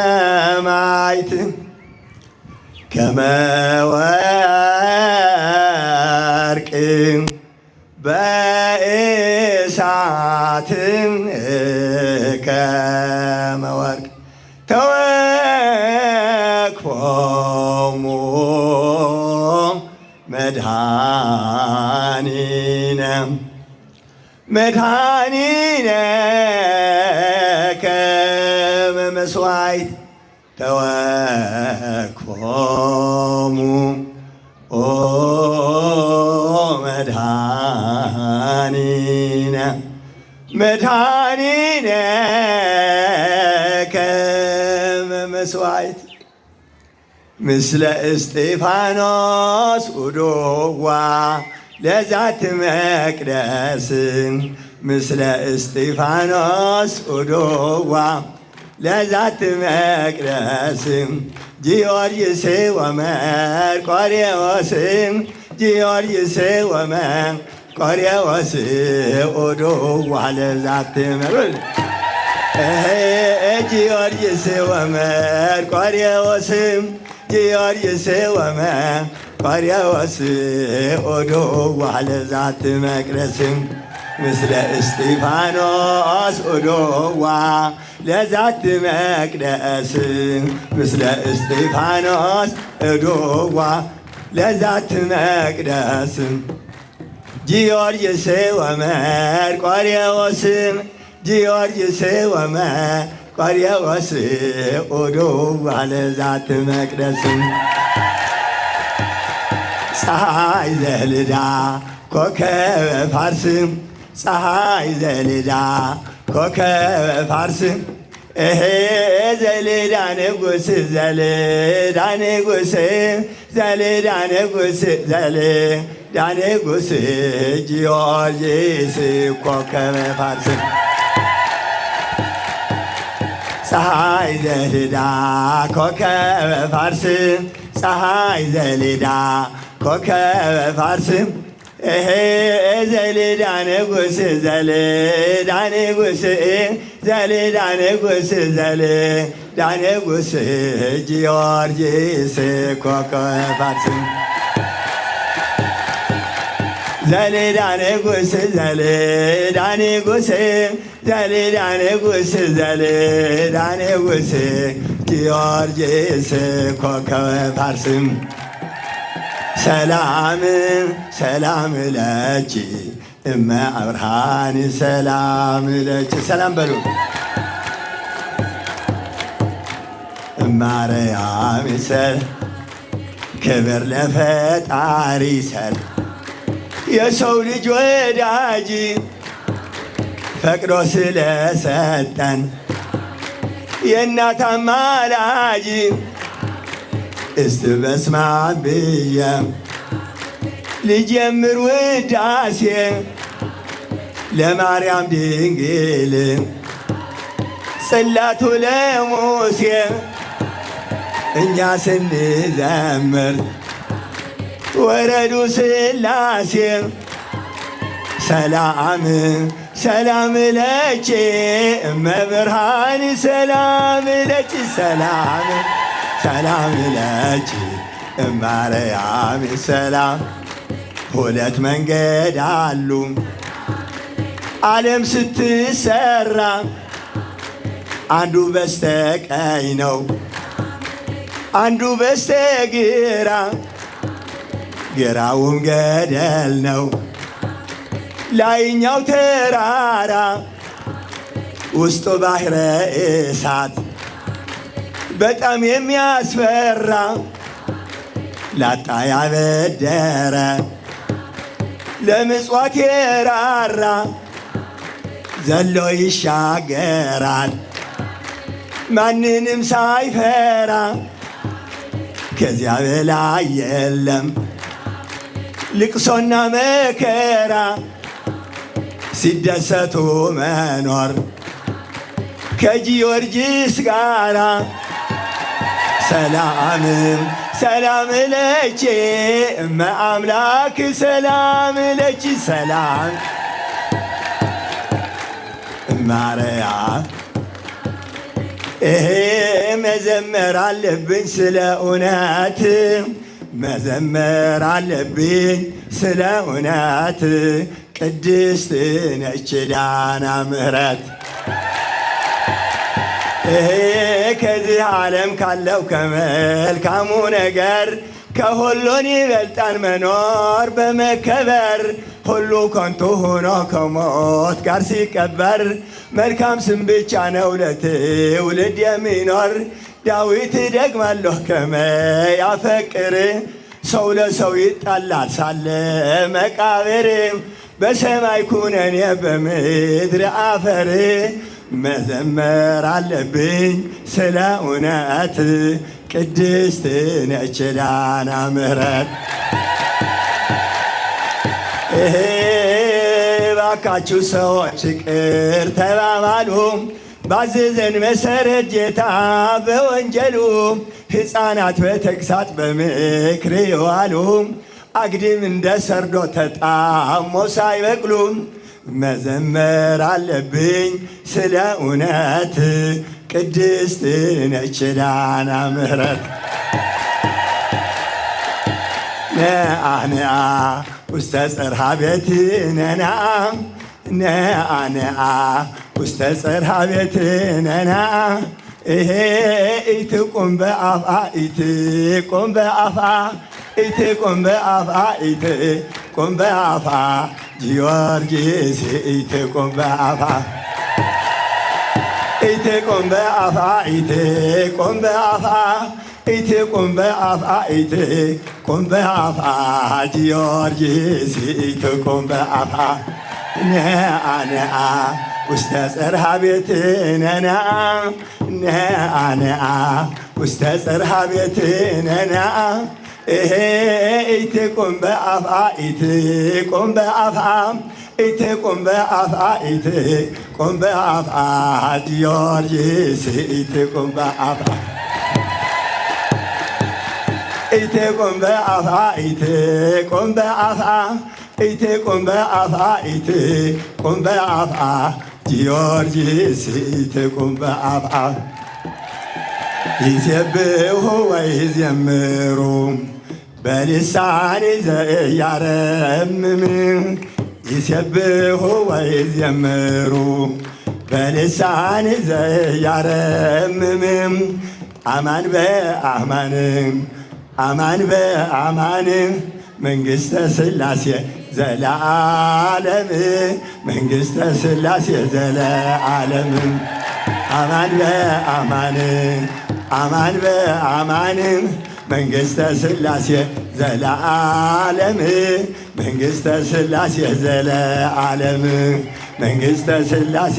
ሰማዕት ከመ ወርቅ በእሳት ከመ ወርቅ ተወክፎሙ መድኃኒነ ከመ መስዋዕት ተወክፎሙ መድኃኒነ ከመ መስዋዕት ምስለ እስጢፋኖስ ኡዶዋ ለዛቲ መቅደስ ምስለ እስጢፋኖስ ኡዶዋ ለዛቲ መቅደስ ጊዮርጊስ ወመርቆሬዎስ ጊዮርጊስ ወመርቆሬዎስ ኡዶዋ ለዛቲ መቅደስ ጊዮርጊስ ወመርቆሬዎስ ጊዮርጊስ ወመርቆሬዎስ ኡዶዋ ለዛቲ መቅደስ ምስለ እስጢፋኖስ ኡዶዋ ለዛቲ መቅደስ ምስለ እስጢፋኖስ ኡዶዋ ለዛቲ መቅደስ ጊዮርጊስ ወመርቆሬዎስ ጊዮርጊስ ወመርቆሬዎስ ኡዶዋ ለዛቲ መቅደስ ፀሐይ ዘልዳ ኮከበ ፋርስ ፀሐይ ዘልዳ ኮከበ ፋርስ ዘልዳ ንጉሥ ዘልዳ ንጉሥ ዘልዳ ንጉሥ ዘልዳ ንጉሥ ጊዮርጊስ ኮከበ ፋርስ ፀሐይ ዘልዳ ኮከበ ፋርስ ፀሐይ ዘልዳ ኮከበ ፋርስ ዘልዳ ንጉሥ ዘልዳ ንጉሥ ዘልዳ ንጉሥ ዘልዳ ንጉሥ ጊዮርጊስ ኮከበ ፋርስ ዘልዳ ንጉሥ ዘልዳ ንጉሥ ዘልዳ ንጉሥ ዘልዳ ንጉሥ ጊዮርጊስ ኮከበ ፋርስ ሰላም ሰላም ለኪ እመ አብርሃን ሰላም ለኪ ሰላም በሉ እማርያም ሰል ክብር ለፈጣሪ ሰል የሰው ልጅ ወዳጅ ፈቅዶ ስለሰጠን የእናት አማላጅ እስቲ በስመ አብ ብዬ ልጀምር ውዳሴ ለማርያም ድንግል ጽላቱ ለሙሴ እኛ ስንዘምር ወረዱ ሥላሴ ሰላም ሰላም ለኪ እመ ብርሃን ሰላም ለኪ ሰላም ሰላም ለኪ እማርያም ሰላም ሁለት መንገድ አሉ ዓለም ስትሰራ አንዱ በስተቀኝ ነው አንዱ በስተግራ ግራውም ገደል ነው ላይኛው ተራራ ውስጡ ባሕረ እሳት በጣም የሚያስፈራ ላጣ ያበደረ ለምጽዋት የራራ ዘሎ ይሻገራል ማንንም ሳይፈራ ከዚያ በላይ የለም ልቅሶና መከራ ሲደሰቱ መኖር ከጊዮርጊስ ጋራ ሰላም ሰላም ለኪ እመ አምላክ ሰላም ለኪ ሰላም እመ ማርያም መዘመር አለብኝ ስለ እውነት መዘመር አለብኝ ስለ እውነት ቅድስት ነች ኪዳነ ምሕረት ከዚህ ዓለም ካለው ከመልካሙ ነገር ከሁሉን ይበልጣል መኖር በመከበር ሁሉ ከንቱ ሆኖ ከሞት ጋር ሲቀበር መልካም ስም ብቻ ነው ለትውልድ የሚኖር ዳዊት ደግማለሁ ከመያፈቅር ሰው ለሰው ይጣላል ሳለ መቃብር በሰማይ ኩነኔ በምድር አፈር መዘመር አለብኝ ስለ እውነት ቅድስት ነች ኪዳነ ምሕረት እባካችሁ ሰዎች ይቅር ተባባሉ ባዘዘን መሰረት ጌታ በወንጀሉ ሕፃናት በተግሳጽ በምክር ይዋሉ አግድም እንደ ሰርዶ ተጣሞ ሳይበቅሉ መዘመር አለብኝ ስለ እውነት ቅድስት ነች ኪዳነ ምሕረት ነአ ነአ ውስተ ጽርሐ ቤትነ ነአ ነአ ነአ ውስተ ጽርሐ ቤትነ ኢትቁም በአፍአ ኢትቁም በአፍአ ኢትቁም በአፍአ ኢትቁም በአፍአ ጊዮርጊስ ኢትቁም በአፍአ ኢትቁም በአፍአ ኢትቁም በአፍአ ኢትቁም በአፍአ ኢትቁም በአፍአ ጊዮርጊስ ኢትቁም በአፍአ ነአ ነአ ውስተ ጽርሐ ቤትነ ነአ ነአ ነአ ውስተ ጽርሐ ቤትነ ነአ ኢትቁም በአፍአ ኢትቁም በአፍአ ኢትቁም በአፍአ ኢትቁም በአፍአ ጊዮርጊስ ኢትቁም በአፍአ ኢትቁም በአፍአ ኢትቁም በአፍአ ኢትቁም በአፍአ ኢትቁም በአፍአ ጊዮርጊስ ኢትቁም በአፍአ ይሴብሑ ወይዘምሩ በልሳን ዘኢያረምም ይሴብሑ ወይዘምሩ በልሳን ዘኢያረምም አማን በአማን አማን በአማን መንግሥተ ሥላሴ ዘለዓለም መንግሥተ ሥላሴ ዘለዓለም አማን በአማን አማን በአማን መንግሥተ ሥላሴ ዘለዓለም መንግሥተ ሥላሴ ዘለዓለም መንግሥተ ሥላሴ